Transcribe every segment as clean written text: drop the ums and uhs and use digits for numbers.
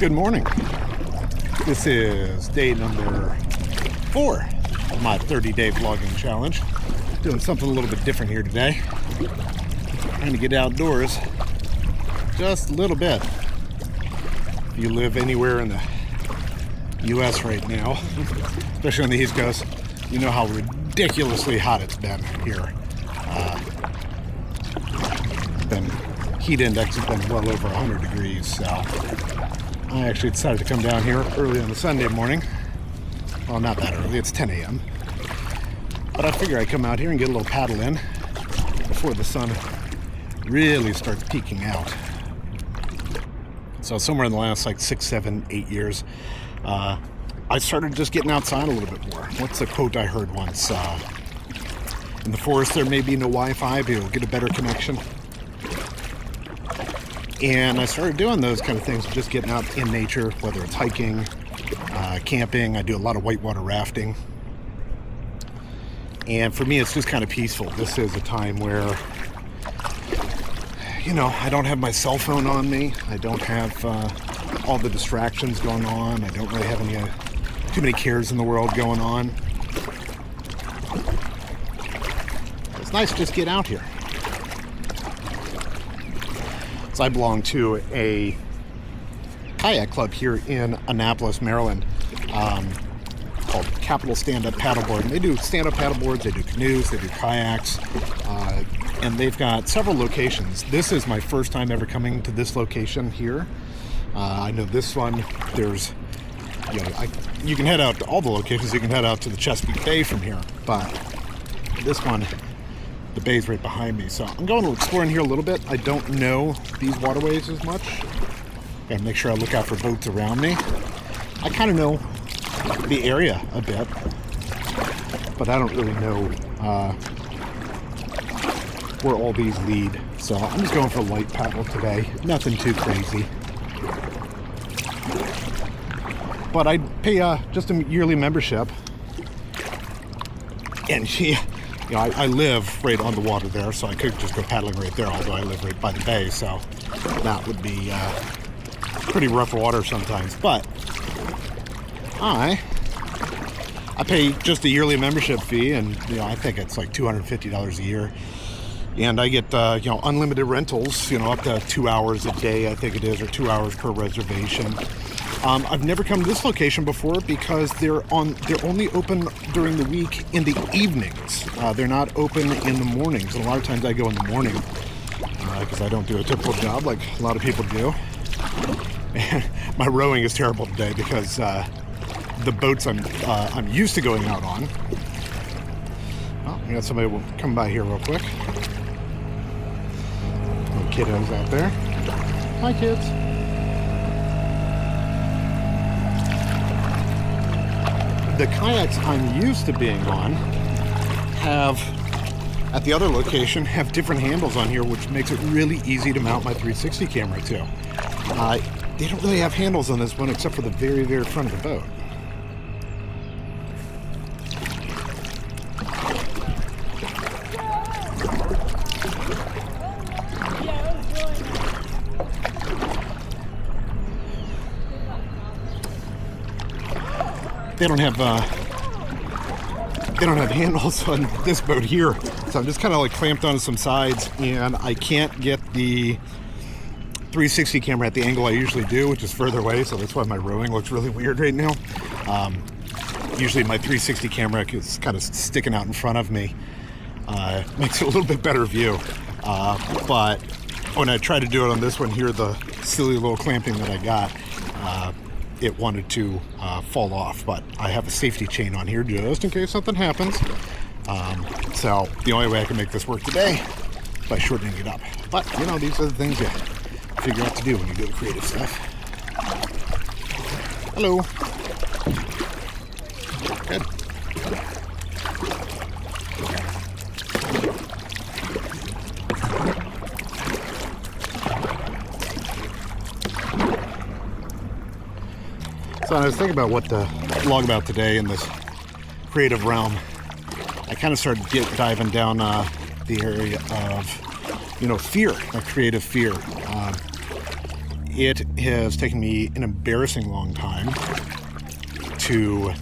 Good morning. This is day number 4 of my 30-day vlogging challenge. Doing something a little bit different here today. Trying to get outdoors just a little bit. If you live anywhere in the US right now, especially on the East Coast, you know how ridiculously hot it's been here. Heat index has been well over 100 degrees, so I actually decided to come down here early on a Sunday morning. Well, not that early, it's 10 a.m. But I figure I'd come out here and get a little paddle in before the sun really starts peeking out. So somewhere in the last 6, 7, 8 years, I started just getting outside a little bit more. What's the quote I heard once? In the forest there may be no Wi-Fi, but you'll get a better connection. And I started doing those kind of things, just getting out in nature, whether it's hiking, camping. I do a lot of whitewater rafting. And for me, it's just kind of peaceful. This is a time where, I don't have my cell phone on me. I don't have all the distractions going on. I don't really have too many cares in the world going on. It's nice to just get out here. So I belong to a kayak club here in Annapolis, Maryland, called Capital Stand-Up Paddleboard. And they do stand-up paddleboards, they do canoes, they do kayaks, and they've got several locations. This is my first time ever coming to this location here. I know this one, there's, you can head out to all the locations. You can head out to the Chesapeake Bay from here, but this one, the bay's right behind me, so I'm going to explore in here a little bit. I don't know these waterways as much. Gotta make sure I look out for boats around me. I kind of know the area a bit, but I don't really know where all these lead. So I'm just going for a light paddle today. Nothing too crazy. But I pay just a yearly membership, and I live right on the water there, so I could just go paddling right there, although I live right by the bay, so that would be pretty rough water sometimes. But I pay just a yearly membership fee, and I think it's like $250 a year, and I get unlimited rentals, up to 2 hours a day, I think it is, or 2 hours per reservation. I've never come to this location before because they're only open during the week in the evenings. They're not open in the mornings. And a lot of times I go in the morning because I don't do a typical job like a lot of people do. And my rowing is terrible today because the boats I'm used to going out on. Well, we got somebody will come by here real quick. Little kiddos out there. Hi, kids. The kayaks I'm used to being on at the other location, have different handles on here, which makes it really easy to mount my 360 camera to. They don't really have handles on this one except for the very, very front of the boat. They don't have handles on this boat here, so I'm just kind of clamped onto some sides, and I can't get the 360 camera at the angle I usually do, which is further away, so that's why my rowing looks really weird right now. Usually my 360 camera is kind of sticking out in front of me. Makes it a little bit better view, but when I try to do it on this one here, the silly little clamping that I got, it wanted to fall off, but I have a safety chain on here just in case something happens. So the only way I can make this work today is by shortening it up. But these are the things you figure out to do when you do the creative stuff. Hello. Good. So I was thinking about what to vlog about today in this creative realm. I kind of started diving down the area of, fear, like creative fear. it has taken me an embarrassing long time to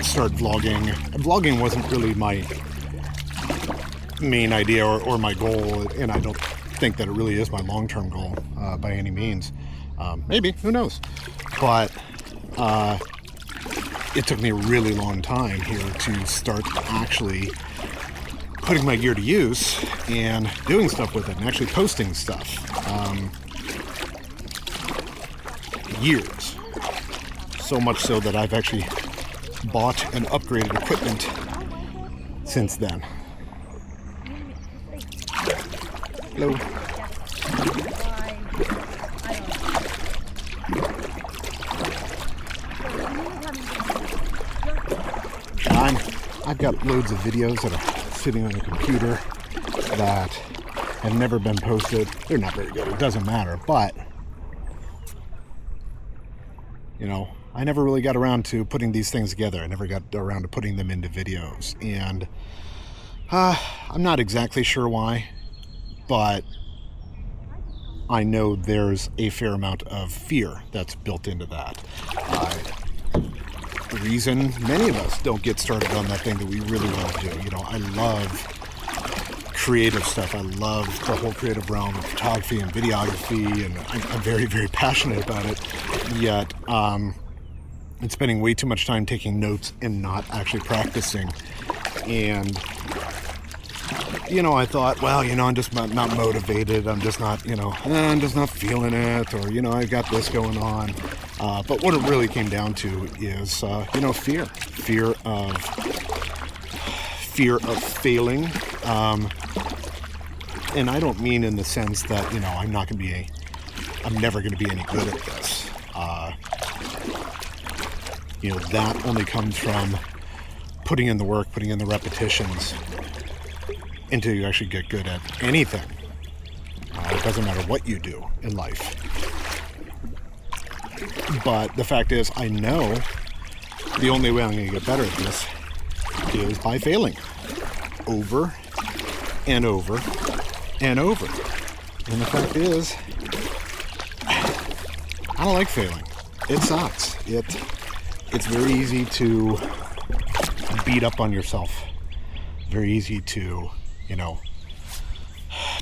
start vlogging. Vlogging wasn't really my main idea or my goal, and I don't think that it really is my long-term goal by any means. Maybe, who knows? But it took me a really long time here to start actually putting my gear to use and doing stuff with it and actually posting stuff. Years. So much so that I've actually bought and upgraded equipment since then. Hello. I've got loads of videos that are sitting on the computer that have never been posted. They're not very good. It doesn't matter. But, you know, I never really got around to putting these things together. I never got around to putting them into videos. And I'm not exactly sure why, but I know there's a fair amount of fear that's built into that. The reason many of us don't get started on that thing that we really want to do. You know, I love creative stuff. I love the whole creative realm of photography and videography, and I'm very, very passionate about it. Yet, I'm spending way too much time taking notes and not actually practicing. And, you know, I thought, well, you know, I'm just not motivated. I'm just not, you know, I'm just not feeling it, or, you know, I got this going on. But what it really came down to is, you know, fear of failing. And I don't mean in the sense that, you know, I'm never going to be any good at this. You know, that only comes from putting in the work, putting in the repetitions until you actually get good at anything. It doesn't matter what you do in life. But the fact is, I know the only way I'm going to get better at this is by failing over and over and over. And the fact is, I don't like failing. It sucks. It's very easy to beat up on yourself. Very easy to, you know,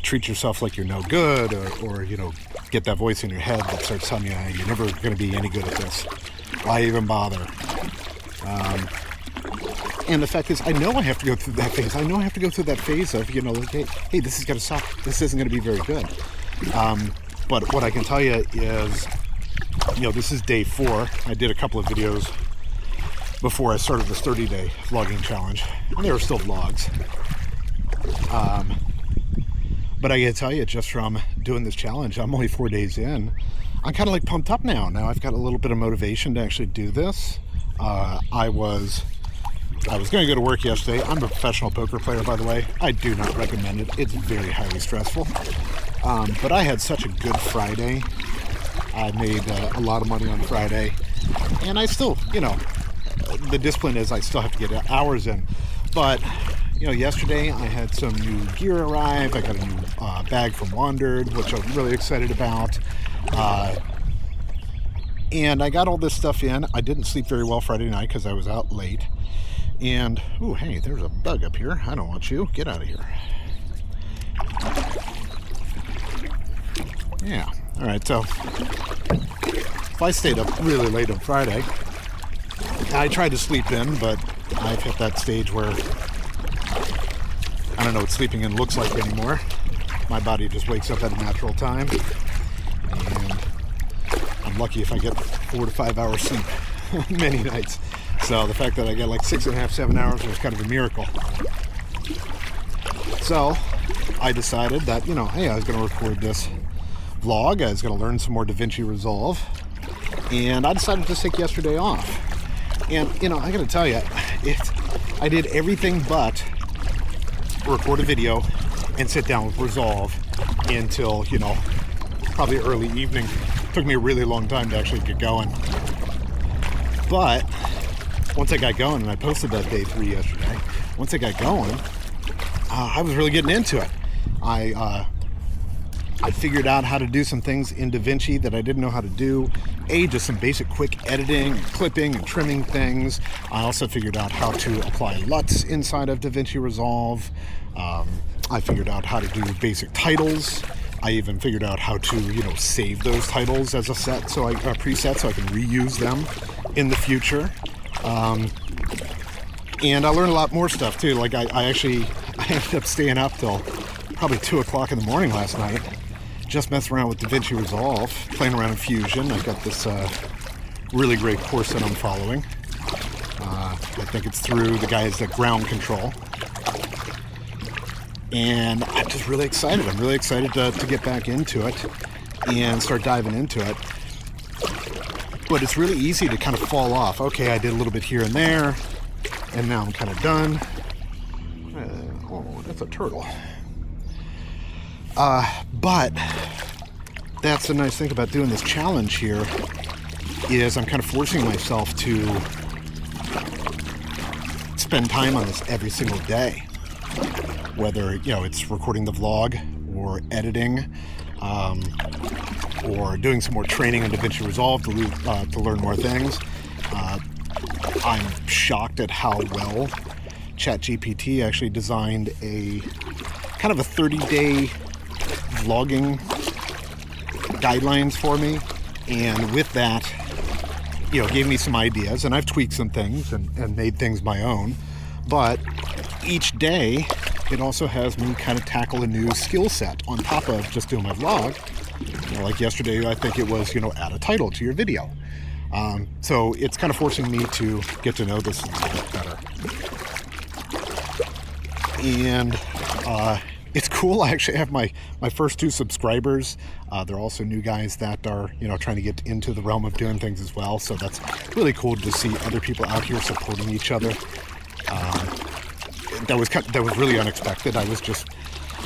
treat yourself like you're no good, or you know, get that voice in your head that starts telling you, hey, you're never going to be any good at this. Why even bother? And the fact is, I know I have to go through that phase. I know I have to go through that phase of, you know, like, hey, this is going to suck. This isn't going to be very good. But what I can tell you is, you know, this is day 4. I did a couple of videos before I started this 30-day vlogging challenge, and they were still vlogs. But I gotta tell you, just from doing this challenge, I'm only 4 days in. I'm kind of like pumped up now. Now I've got a little bit of motivation to actually do this. I was going to go to work yesterday. I'm a professional poker player, by the way. I do not recommend it. It's very highly stressful. But I had such a good Friday. I made a lot of money on Friday. And I still, you know, the discipline is I still have to get hours in. But, you know, yesterday I had some new gear arrive. I got a new bag from Wandered, which I'm really excited about. And I got all this stuff in. I didn't sleep very well Friday night because I was out late. And, oh, hey, there's a bug up here. I don't want you. Get out of here. Yeah. All right, so if I stayed up really late on Friday, I tried to sleep in, but I've hit that stage where I don't know what sleeping in looks like anymore. My body just wakes up at a natural time, and I'm lucky if I get 4 to 5 hours sleep many nights. So the fact that I get like 6.5, 7 hours was kind of a miracle. So I decided that, you know, hey, I was going to record this vlog. I was going to learn some more DaVinci Resolve, and I decided to take yesterday off. And, you know, I got to tell you, I did everything but record a video and sit down with Resolve until, you know, probably early evening. It took me a really long time to actually get going. But once I got going, and I posted that day 3 yesterday, once I got going, I was really getting into it. I I figured out how to do some things in DaVinci that I didn't know how to do. Just some basic quick editing and clipping and trimming things. I also figured out how to apply LUTs inside of DaVinci Resolve. I figured out how to do basic titles. I even figured out how to, save those titles as a preset so I can reuse them in the future. And I learned a lot more stuff too. Like I ended up staying up till probably 2 o'clock in the morning last night, just messing around with DaVinci Resolve, playing around in Fusion. I've got this really great course that I'm following. I think it's through the guys at Ground Control. And I'm just really excited. I'm really excited to get back into it and start diving into it. But it's really easy to kind of fall off. Okay, I did a little bit here and there, and now I'm kind of done. Oh, that's a turtle. But that's the nice thing about doing this challenge here is I'm kind of forcing myself to spend time on this every single day. Whether, it's recording the vlog or editing, or doing some more training on DaVinci Resolve to learn more things. I'm shocked at how well ChatGPT actually designed a kind of a 30-day vlogging guidelines for me, and with that, gave me some ideas, and I've tweaked some things and made things my own. But each day, it also has me kind of tackle a new skill set on top of just doing my vlog. Like yesterday, I think it was, add a title to your video. So it's kind of forcing me to get to know this a little bit better. And it's cool. I actually have my first 2 subscribers. They're also new guys that are, trying to get into the realm of doing things as well. So that's really cool to see other people out here supporting each other. That was really unexpected. I was just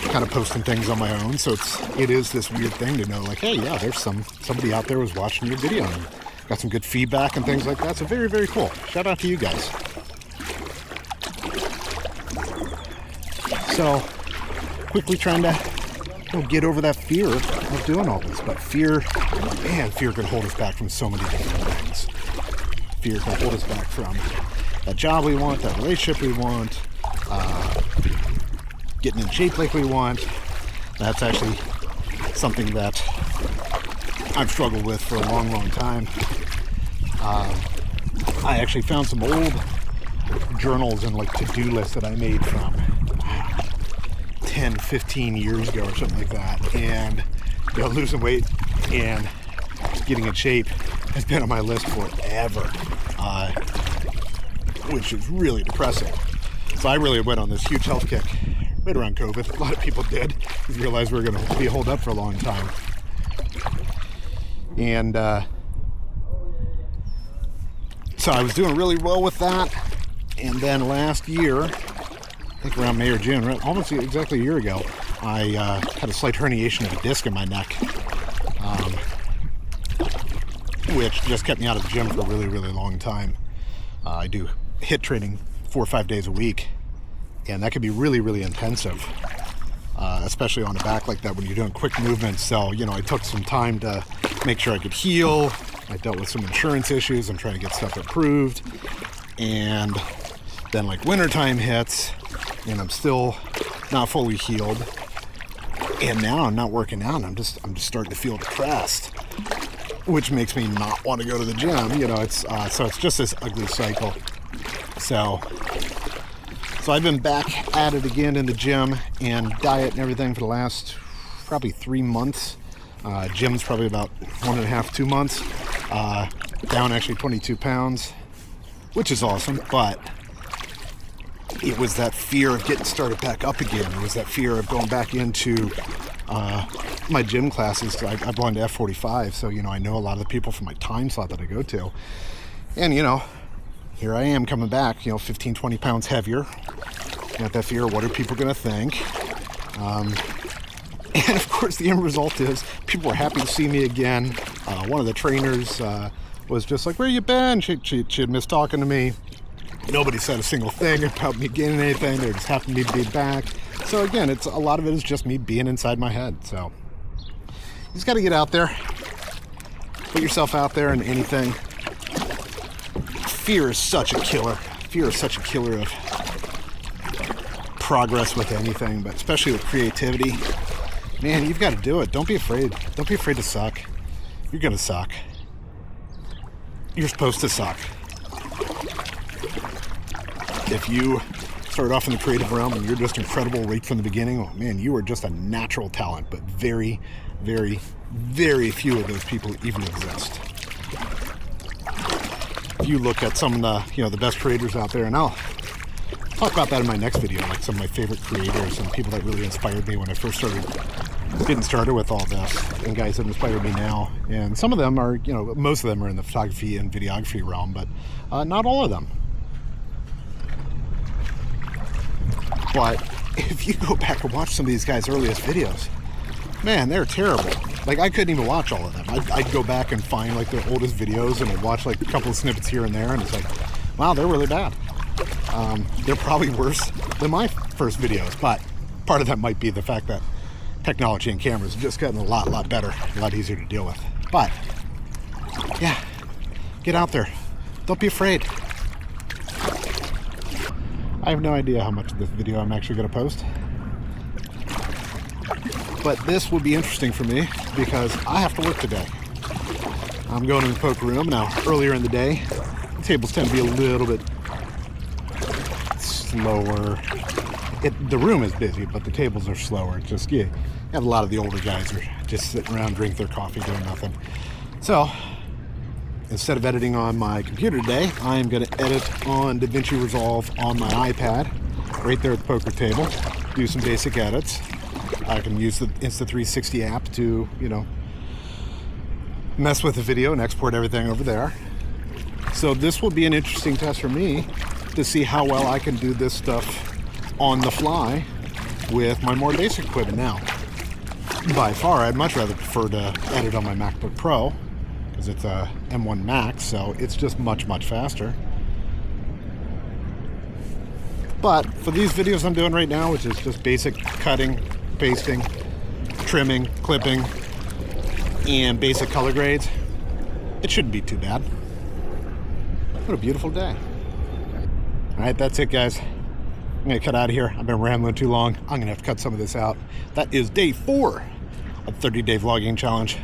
kind of posting things on my own, so it is this weird thing to know, like, hey, yeah, there's somebody out there who's watching your video and got some good feedback and things like that. So very, very cool. Shout out to you guys. So quickly trying to get over that fear of doing all this, but fear can hold us back from so many different things. Fear can hold us back from that job we want, that relationship we want, getting in shape like we want. That's actually something that I've struggled with for a long, long time. I actually found some old journals and to-do lists that I made from 10, 15 years ago or something like that. And losing weight and getting in shape has been on my list forever, which is really depressing. So I really went on this huge health kick right around COVID. A lot of people did. We realized we were going to be holed up for a long time. And so I was doing really well with that. And then last year, I think around May or June, right, almost exactly a year ago, I had a slight herniation of a disc in my neck, which just kept me out of the gym for a really, really long time. I do HIIT training 4 or 5 days a week, and that can be really, really intensive, especially on the back like that when you're doing quick movements. So, I took some time to make sure I could heal. I dealt with some insurance issues. I'm trying to get stuff approved. And then wintertime hits, and I'm still not fully healed. And now I'm not working out. I'm just starting to feel depressed, which makes me not want to go to the gym. So it's just this ugly cycle. So I've been back at it again in the gym and diet and everything for the last probably 3 months. Gym's probably about 1.5, 2 months. Down actually 22 pounds, which is awesome. But it was that fear of getting started back up again. It was that fear of going back into my gym classes. I belong to F45, so I know a lot of the people from my time slot that I go to. And here I am coming back, 15, 20 pounds heavier. Got that fear, what are people going to think? And of course, the end result is people were happy to see me again. One of the trainers was just like, where you been? She had missed talking to me. Nobody said a single thing about me getting anything. They're just happy to be back. So again, a lot of it is just me being inside my head. So just got to get out there. Put yourself out there in anything. Fear is such a killer. Fear is such a killer of progress with anything, but especially with creativity. Man, you've got to do it. Don't be afraid. Don't be afraid to suck. You're going to suck. You're supposed to suck. If you start off in the creative realm and you're just incredible right from the beginning, oh man, you are just a natural talent, but very, very, very few of those people even exist. If you look at some of the, the best creators out there, and I'll talk about that in my next video, like some of my favorite creators and people that really inspired me when I first started getting started with all this, and guys that inspired me now. And some of them are, most of them are in the photography and videography realm, but not all of them. But if you go back and watch some of these guys' earliest videos, man, they're terrible. Like, I couldn't even watch all of them. I'd go back and find like their oldest videos and I'd watch like a couple of snippets here and there, and it's like, wow, they're really bad. They're probably worse than my first videos, but part of that might be the fact that technology and cameras have just gotten a lot better, a lot easier to deal with. But yeah, get out there. Don't be afraid. I have no idea how much of this video I'm actually going to post, but this will be interesting for me because I have to work today. I'm going to the poker room now. Earlier in the day, the tables tend to be a little bit slower. The room is busy, but the tables are slower. It's just, you have a lot of the older guys are just sitting around, drinking their coffee, doing nothing. So instead of editing on my computer today, I'm going to edit on DaVinci Resolve on my iPad, right there at the poker table, do some basic edits. I can use the Insta360 app to, mess with the video and export everything over there. So this will be an interesting test for me to see how well I can do this stuff on the fly with my more basic equipment now. By far, I'd much rather prefer to edit on my MacBook Pro because it's a M1 Max, so it's just much faster. But for these videos I'm doing right now, which is just basic cutting, pasting, trimming, clipping, and basic color grades, it shouldn't be too bad. What a beautiful day. Alright, that's it, guys. I'm going to cut out of here. I've been rambling too long. I'm going to have to cut some of this out. That is day 4 of 30-day vlogging challenge.